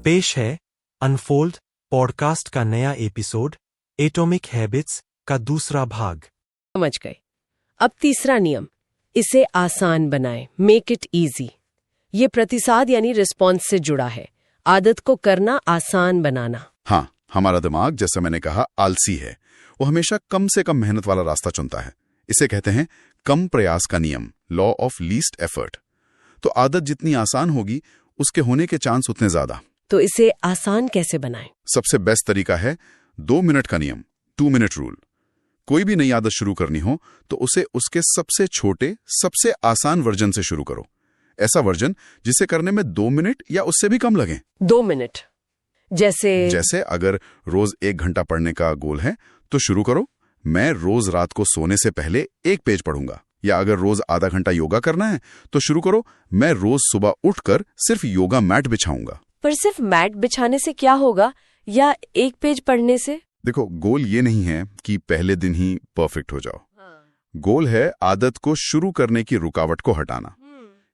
पेश है unfold podcast का नया एपिसोड एटॉमिक हैबिट्स का दूसरा भाग। समझ गए। अब तीसरा नियम, इसे आसान बनाएं, मेक इट इजी। ये प्रतिसाद यानी रिस्पॉन्स से जुड़ा है, आदत को करना आसान बनाना। हाँ, हमारा दिमाग, जैसे मैंने कहा, आलसी है। वो हमेशा कम से कम मेहनत वाला रास्ता चुनता है। इसे कहते हैं कम प्रयास का नियम, लॉ ऑफ लीस्ट एफर्ट। तो आदत जितनी आसान होगी उसके होने के चांस उतने ज्यादा। तो इसे आसान कैसे बनाएं? सबसे बेस्ट तरीका है 2 मिनट का नियम, 2 मिनट रूल। कोई भी नई आदत शुरू करनी हो तो उसे उसके सबसे छोटे, सबसे आसान वर्जन से शुरू करो। ऐसा वर्जन जिसे करने में 2 मिनट या उससे भी कम लगे। 2 मिनट जैसे अगर रोज 1 घंटा पढ़ने का गोल है तो शुरू करो, मैं रोज रात को सोने से पहले 1 पेज पढ़ूंगा। या अगर रोज आधा घंटा योगा करना है तो शुरू करो, मैं रोज सुबह उठकर सिर्फ योगा मैट बिछाऊंगा। पर सिर्फ मैट बिछाने से क्या होगा, या 1 पेज पढ़ने से? देखो, गोल ये नहीं है कि पहले दिन ही परफेक्ट हो जाओ। गोल है आदत को शुरू करने की रुकावट को हटाना।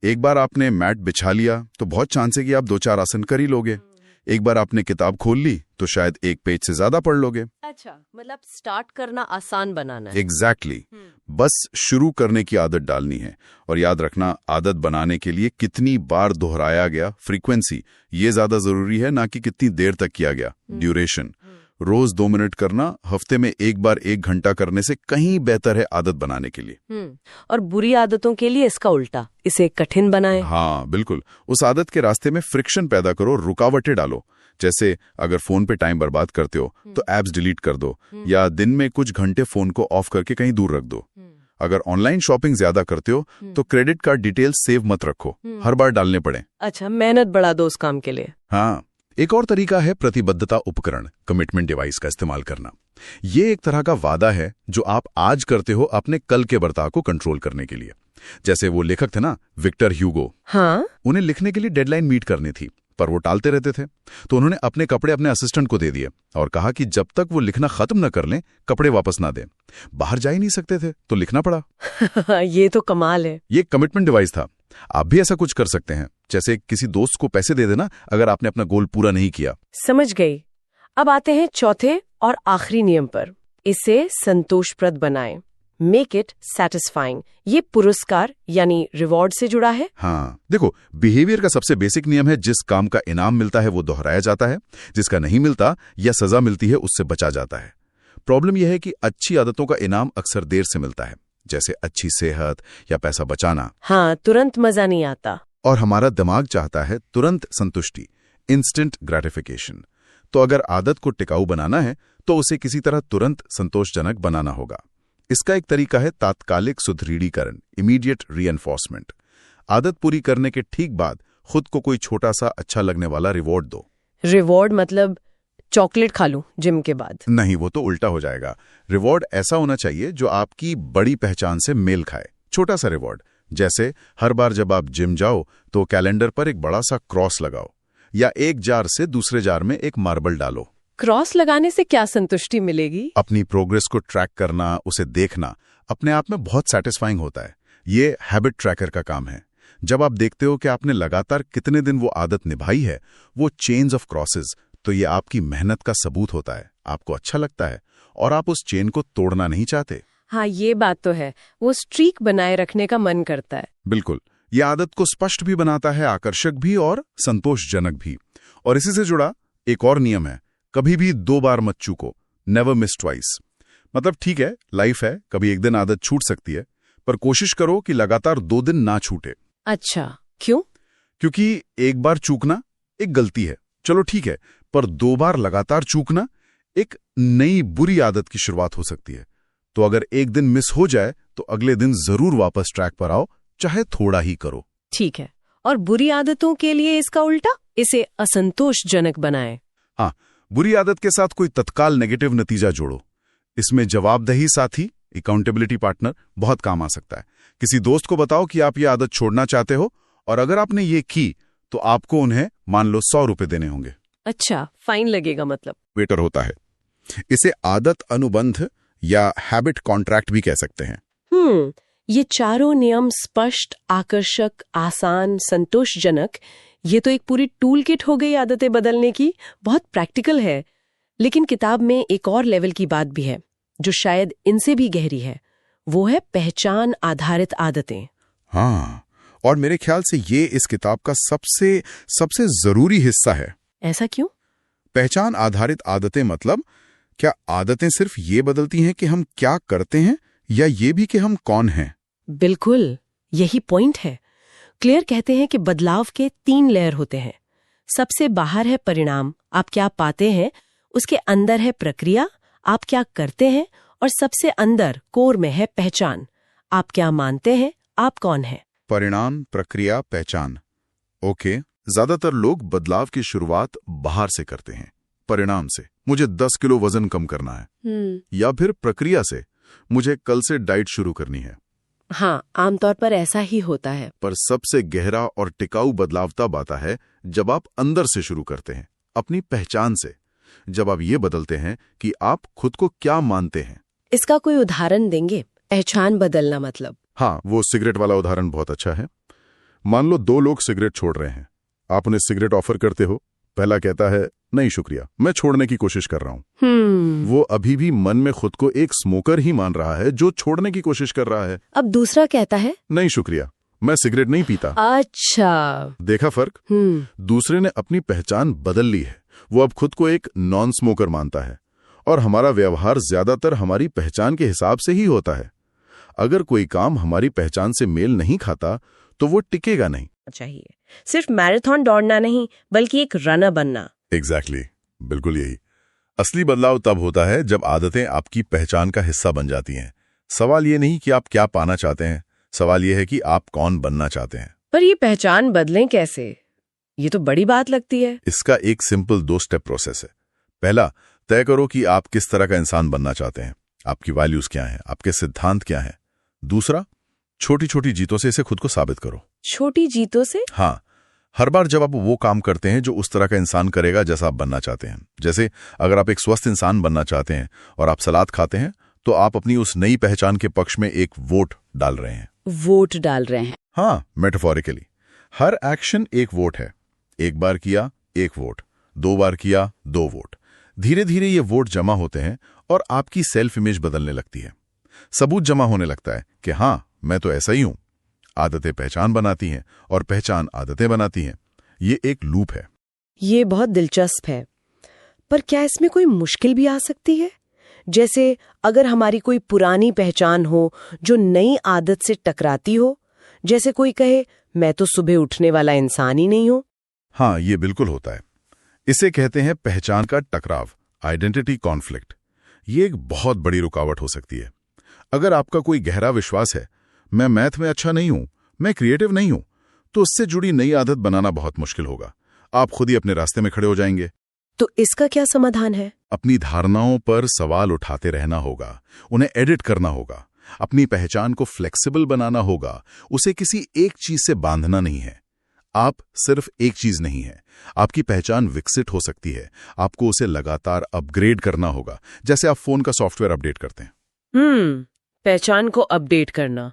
एक बार आपने मैट बिछा लिया तो बहुत चांस है कि आप 2-4 आसन कर ही लोगे। एक बार आपने किताब खोल ली तो शायद 1 पेज से ज्यादा पढ़ लोगे। अच्छा, मतलब स्टार्ट करना आसान बनाना है। एग्जैक्टली। बस शुरू करने की आदत डालनी है। और याद रखना, आदत बनाने के लिए कितनी बार दोहराया गया, फ्रीक्वेंसी, ये ज्यादा जरूरी है, ना कि कितनी देर तक किया गया, ड्यूरेशन। रोज 2 मिनट करना हफ्ते में 1 बार 1 घंटा करने से कहीं बेहतर है आदत बनाने के लिए। और बुरी आदतों के लिए इसका उल्टा, इसे कठिन बनाएं। हाँ बिल्कुल, उस आदत के रास्ते में फ्रिक्शन पैदा करो, रुकावटें डालो। जैसे अगर फोन पे टाइम बर्बाद करते हो तो एप्स डिलीट कर दो, या दिन में कुछ घंटे फोन को ऑफ करके कहीं दूर रख दो। अगर ऑनलाइन शॉपिंग ज्यादा करते हो तो क्रेडिट कार्ड डिटेल्स सेव मत रखो, हर बार डालने पड़े। अच्छा, मेहनत बढ़ा दो उस काम के लिए। हाँ, एक और तरीका है प्रतिबद्धता उपकरण, कमिटमेंट डिवाइस का इस्तेमाल करना। ये एक तरह का वादा है जो आप आज करते हो अपने कल के बर्ताव को कंट्रोल करने के लिए। जैसे वो लेखक थे ना, विक्टर ह्यूगो। हाँ? उन्हें लिखने के लिए डेडलाइन मीट करनी थी, पर वो टालते रहते थे। तो उन्होंने अपने कपड़े अपने असिस्टेंट को दे दिए और कहा कि जब तक वो लिखना खत्म न कर लें, कपड़े वापस ना दें। बाहर जा ही नहीं सकते थे तो लिखना पड़ा। ये तो कमाल है। ये कमिटमेंट डिवाइस था। आप भी ऐसा कुछ कर सकते हैं, जैसे किसी दोस्त को पैसे दे देना अगर आपने अपना गोल पूरा नहीं किया। समझ गई। अब आते हैं चौथे और आखिरी नियम पर, इसे संतोषप्रद बनाएं, मेक इट सैटिस्फाइंग। ये पुरस्कार यानी रिवॉर्ड से जुड़ा है। हाँ देखो, बिहेवियर का सबसे बेसिक नियम है, जिस काम का इनाम मिलता है वो दोहराया जाता है, जिसका नहीं मिलता या सजा मिलती है उससे बचा जाता है। प्रॉब्लम यह है कि अच्छी आदतों का इनाम अक्सर देर से मिलता है, जैसे अच्छी सेहत या पैसा बचाना। हाँ, तुरंत मजा नहीं आता। और हमारा दिमाग चाहता है तुरंत संतुष्टि, इंस्टेंट ग्रेटिफिकेशन। तो अगर आदत को टिकाऊ बनाना है तो उसे किसी तरह तुरंत संतोषजनक बनाना होगा। इसका एक तरीका है तात्कालिक सुदृढ़ीकरण, इमीडिएट रीएनफोर्समेंट। आदत पूरी करने के ठीक बाद खुद को कोई छोटा सा अच्छा लगने वाला रिवॉर्ड दो। रिवॉर्ड मतलब चॉकलेट खा लूं जिम के बाद? नहीं, वो तो उल्टा हो जाएगा। रिवॉर्ड ऐसा होना चाहिए जो आपकी बड़ी पहचान से मेल खाए। छोटा सा रिवॉर्ड, जैसे हर बार जब आप जिम जाओ तो कैलेंडर पर एक बड़ा सा क्रॉस लगाओ, या एक जार से दूसरे जार में एक मार्बल डालो। क्रॉस लगाने से क्या संतुष्टि मिलेगी? अपनी प्रोग्रेस को ट्रैक करना, उसे देखना अपने आप में बहुत सैटिस्फाइंग होता है। ये हैबिट ट्रैकर का काम है। जब आप देखते हो कि आपने लगातार कितने दिन वो आदत निभाई है, वो चेन्स ऑफ क्रॉसेस, तो ये आपकी मेहनत का सबूत होता है। आपको अच्छा लगता है और आप उस चेन को तोड़ना नहीं चाहते। हाँ, ये बात तो है, वो स्ट्रीक बनाए रखने का मन करता है। बिल्कुल, ये आदत को स्पष्ट भी बनाता है, आकर्षक भी और संतोषजनक भी। और इसी से जुड़ा एक और नियम है, कभी भी 2 बार मत चूको, नेवर मिस ट्वाइस। मतलब ठीक है, लाइफ है, कभी एक दिन आदत छूट सकती है, पर कोशिश करो कि लगातार 2 दिन ना छूटे। अच्छा, क्यों? क्योंकि एक बार चूकना एक गलती है, चलो ठीक है, पर 2 बार लगातार चूकना एक नई बुरी आदत की शुरुआत हो सकती है। तो अगर एक दिन मिस हो जाए तो अगले दिन जरूर वापस ट्रैक पर आओ, चाहे थोड़ा ही करो। ठीक है। और बुरी आदतों के लिए इसका उल्टा, इसे असंतोषजनक बनाएं। हाँ, बुरी आदत के साथ कोई तत्काल नेगेटिव नतीजा जोड़ो। इसमें जवाबदेही साथी, अकाउंटेबिलिटी पार्टनर बहुत काम आ सकता है। किसी दोस्त को बताओ कि आप ये आदत छोड़ना चाहते हो, और अगर आपने ये की तो आपको उन्हें मान लो 100 रुपए देने होंगे। अच्छा, फाइन लगेगा मतलब? वेटर होता है। इसे आदत अनुबंध या हैबिट कॉन्ट्रैक्ट भी कह सकते हैं। ये चारों नियम स्पष्ट, आकर्षक, आसान, संतोषजनक, ये तो एक पूरी टूल किट हो गई आदतें बदलने की। बहुत प्रैक्टिकल है। लेकिन किताब में एक और लेवल की बात भी है जो शायद इनसे भी गहरी है। वो है पहचान आधारित आदतें। हाँ, और मेरे ख्याल से ये इस किताब का सबसे जरूरी हिस्सा है। ऐसा क्यों? पहचान आधारित आदतें मतलब क्या आदतें सिर्फ ये बदलती हैं कि हम क्या करते हैं, या ये भी कि हम कौन हैं? बिल्कुल, यही पॉइंट है। क्लियर कहते हैं कि बदलाव के 3 लेयर होते हैं। सबसे बाहर है परिणाम, आप क्या पाते हैं। उसके अंदर है प्रक्रिया, आप क्या करते हैं। और सबसे अंदर कोर में है पहचान, आप क्या मानते हैं, आप कौन हैं। परिणाम, प्रक्रिया, पहचान। ओके, ज्यादातर लोग बदलाव की शुरुआत बाहर से करते हैं। परिणाम से, मुझे 10 किलो वजन कम करना है, या फिर प्रक्रिया से, मुझे कल से डाइट शुरू करनी है। हाँ, आमतौर पर ऐसा ही होता है। पर सबसे गहरा और टिकाऊ बदलाव तब आता है जब आप अंदर से शुरू करते हैं, अपनी पहचान से। जब आप ये बदलते हैं कि आप खुद को क्या मानते हैं। इसका कोई उदाहरण देंगे? पहचान बदलना मतलब? हाँ, वो सिगरेट वाला उदाहरण बहुत अच्छा है। मान लो 2 लोग सिगरेट छोड़ रहे हैं। आप उन्हें सिगरेट ऑफर करते हो। पहला कहता है, नहीं शुक्रिया, मैं छोड़ने की कोशिश कर रहा हूँ। वो अभी भी मन में खुद को एक स्मोकर ही मान रहा है जो छोड़ने की कोशिश कर रहा है। अब दूसरा कहता है, नहीं शुक्रिया, मैं सिगरेट नहीं पीता। अच्छा, देखा फर्क? दूसरे ने अपनी पहचान बदल ली है। वो अब खुद को एक नॉन स्मोकर मानता है। और हमारा व्यवहार ज्यादातर हमारी पहचान के हिसाब से ही होता है। अगर कोई काम हमारी पहचान से मेल नहीं खाता तो वो टिकेगा नहीं। चाहिए सिर्फ मैराथन दौड़ना नहीं, बल्कि एक रनर बनना। एग्जैक्टली, बिल्कुल यही। असली बदलाव तब होता है जब आदतें आपकी पहचान का हिस्सा बन जाती हैं। सवाल ये नहीं कि आप क्या पाना चाहते हैं, सवाल ये है कि आप कौन बनना चाहते हैं। पर ये पहचान बदलें कैसे? ये तो बड़ी बात लगती है। इसका एक सिंपल 2 स्टेप प्रोसेस है। पहला, तय करो कि आप किस तरह का इंसान बनना चाहते हैं। आपकी वैल्यूज क्या हैं, आपके सिद्धांत क्या हैं। दूसरा, छोटी छोटी जीतों से इसे खुद को साबित करो। छोटी जीतों से? हाँ, हर बार जब आप वो काम करते हैं जो उस तरह का इंसान करेगा जैसा आप बनना चाहते हैं। जैसे अगर आप एक स्वस्थ इंसान बनना चाहते हैं और आप सलाद खाते हैं, तो आप अपनी उस नई पहचान के पक्ष में एक वोट डाल रहे हैं। वोट डाल रहे हैं? हाँ, मेटाफोरिकली। हर एक्शन एक वोट है। 1 बार किया 1 वोट, 2 बार किया 2 वोट। धीरे धीरे ये वोट जमा होते हैं और आपकी सेल्फ इमेज बदलने लगती है। सबूत जमा होने लगता है कि हाँ, मैं तो ऐसा ही हूं। आदतें पहचान बनाती हैं और पहचान आदतें बनाती हैं। ये एक लूप है। ये बहुत दिलचस्प है। पर क्या इसमें कोई मुश्किल भी आ सकती है? जैसे अगर हमारी कोई पुरानी पहचान हो जो नई आदत से टकराती हो। जैसे कोई कहे, मैं तो सुबह उठने वाला इंसान ही नहीं हूं। हाँ, ये बिल्कुल होता है। इसे कहते हैं पहचान का टकराव, आइडेंटिटी कॉन्फ्लिक्ट। ये एक बहुत बड़ी रुकावट हो सकती है। अगर आपका कोई गहरा विश्वास है, मैं मैथ में अच्छा नहीं हूं, मैं क्रिएटिव नहीं हूं, तो उससे जुड़ी नई आदत बनाना बहुत मुश्किल होगा। आप खुद ही अपने रास्ते में खड़े हो जाएंगे। तो इसका क्या समाधान है? अपनी धारणाओं पर सवाल उठाते रहना होगा, उन्हें एडिट करना होगा, अपनी पहचान को फ्लेक्सिबल बनाना होगा। उसे किसी एक चीज से बांधना नहीं है। आप सिर्फ एक चीज नहीं है। आपकी पहचान विकसित हो सकती है। आपको उसे लगातार अपग्रेड करना होगा, जैसे आप फोन का सॉफ्टवेयर अपडेट करते हैं। पहचान को अपडेट करना,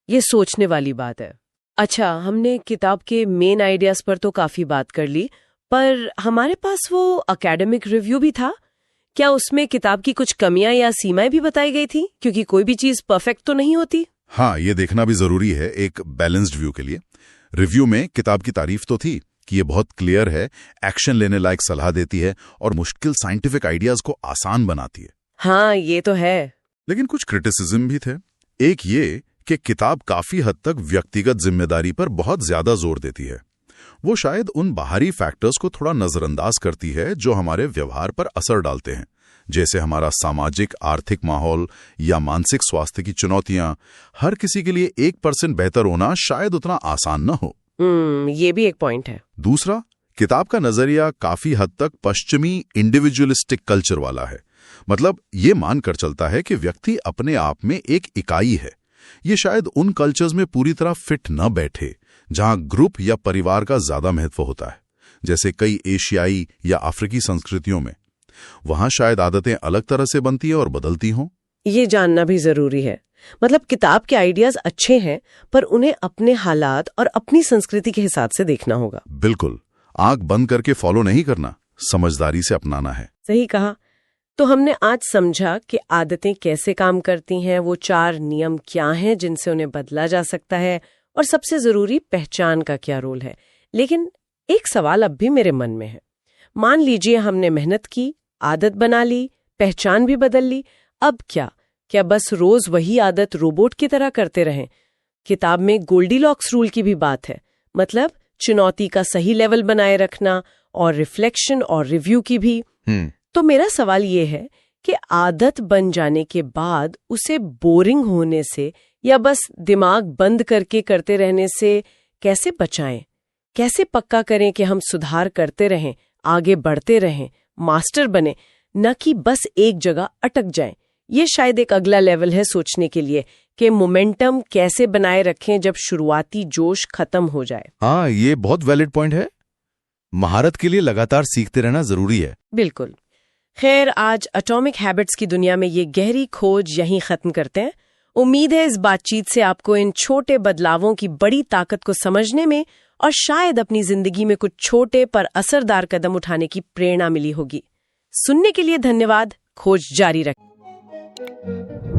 ये सोचने वाली बात है। अच्छा, हमने किताब के मेन आइडियाज पर तो काफी बात कर ली, पर हमारे पास वो एकेडमिक रिव्यू भी था। क्या उसमें किताब की कुछ कमियां या सीमाएं भी बताई गई थी? क्योंकि कोई भी चीज परफेक्ट तो नहीं होती। हाँ, ये देखना भी जरूरी है एक बैलेंस्ड व्यू के लिए। रिव्यू में किताब की तारीफ तो थी कि ये बहुत क्लियर है, एक्शन लेने लायक सलाह देती है और मुश्किल साइंटिफिक आइडियाज को आसान बनाती है। हाँ, ये तो है। लेकिन कुछ क्रिटिसिज्म भी थे। एक ये कि किताब काफी हद तक व्यक्तिगत जिम्मेदारी पर बहुत ज्यादा जोर देती है। वो शायद उन बाहरी फैक्टर्स को थोड़ा नजरअंदाज करती है जो हमारे व्यवहार पर असर डालते हैं, जैसे हमारा सामाजिक आर्थिक माहौल या मानसिक स्वास्थ्य की चुनौतियां। हर किसी के लिए 1% बेहतर होना शायद उतना आसान न हो। ये भी एक पॉइंट है। दूसरा, किताब का नजरिया काफी हद तक पश्चिमी इंडिविजुअलिस्टिक कल्चर वाला है। मतलब ये मानकर चलता है कि व्यक्ति अपने आप में एक इकाई है। ये शायद उन कल्चर्स में पूरी तरह फिट न बैठे जहां ग्रुप या परिवार का ज्यादा महत्व होता है, जैसे कई एशियाई या अफ्रीकी संस्कृतियों में। वहां शायद आदतें अलग तरह से बनती है और बदलती हों। ये जानना भी जरूरी है। मतलब किताब के आइडियाज अच्छे हैं, पर उन्हें अपने हालात और अपनी संस्कृति के हिसाब से देखना होगा। बिल्कुल, आंख बंद करके फॉलो नहीं करना, समझदारी से अपनाना है। सही कहा। तो हमने आज समझा कि आदतें कैसे काम करती हैं, वो 4 नियम क्या हैं जिनसे उन्हें बदला जा सकता है, और सबसे जरूरी पहचान का क्या रोल है। लेकिन एक सवाल अब भी मेरे मन में है। मान लीजिए हमने मेहनत की, आदत बना ली, पहचान भी बदल ली, अब क्या बस रोज वही आदत रोबोट की तरह करते रहें? किताब में गोल्डीलॉक्स रूल की भी बात है, मतलब चुनौती का सही लेवल बनाए रखना और रिफ्लेक्शन और रिव्यू की भी। तो मेरा सवाल ये है कि आदत बन जाने के बाद उसे बोरिंग होने से या बस दिमाग बंद करके करते रहने से कैसे बचाएं? कैसे पक्का करें कि हम सुधार करते रहें, आगे बढ़ते रहें, मास्टर बने, न कि बस एक जगह अटक जाएं? ये शायद एक अगला लेवल है सोचने के लिए कि मोमेंटम कैसे बनाए रखें जब शुरुआती जोश खत्म हो जाए। हाँ, ये बहुत वैलिड पॉइंट है। महारत के लिए लगातार सीखते रहना जरूरी है। बिल्कुल। खैर, आज एटॉमिक हैबिट्स की दुनिया में ये गहरी खोज यहीं खत्म करते हैं। उम्मीद है इस बातचीत से आपको इन छोटे बदलावों की बड़ी ताकत को समझने में और शायद अपनी जिंदगी में कुछ छोटे पर असरदार कदम उठाने की प्रेरणा मिली होगी। सुनने के लिए धन्यवाद। खोज जारी रखें।